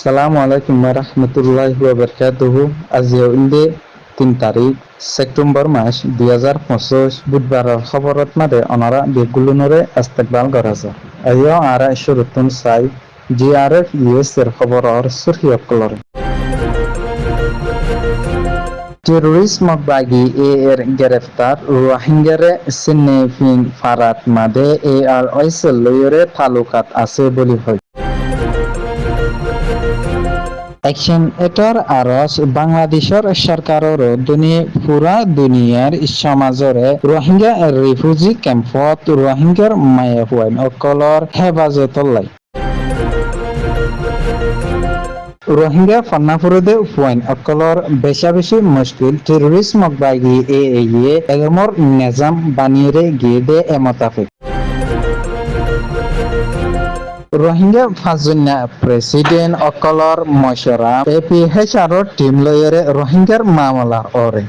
Assalamu alaikum warahmatullahi wabarakatuh. আজি ইন্দে 3 তারিখ September মাস 2025 বুধবারের খবরত মাদে অনারা বেগুলুনরে ইস্তেকবাল করাছে আইও আরা শুরুতুন সাই জিআরএফ ইউএস এর খবরর সুরহিয়ত কলরে টেররিস্ট মকবাগি এর গ্রেফতার রোহিঙ্গারে সিনেফিন ফারাত মাদে এ আর ওয়াইসেল লয়রে তালুকাত আছে বলি হয় অ্যাকশন এটার আরস বাংলাদেশের সরকারের পুরা দুনিয়ার সমাজরে রোহিঙ্গা রিফিউজি ক্যাম্পত রোহিঙ্গার মায়া হুয়াইন অকলর হেফাজতলাই রোহিঙ্গা ফন্নাফুরদে হুয়াইন অকলর বেশি মুশকিল টেররিস্ট মকবাগি এগিয়ে এগমর নিজাম বানিয়ে গিয়ে দে এমতাফিক রোহিঙ্গা ফাজুন্না প্রেসিডেন্ট অকলর মশরা এপিএইচআর টিম লয়রে রোহিঙ্গার মামলা ওরে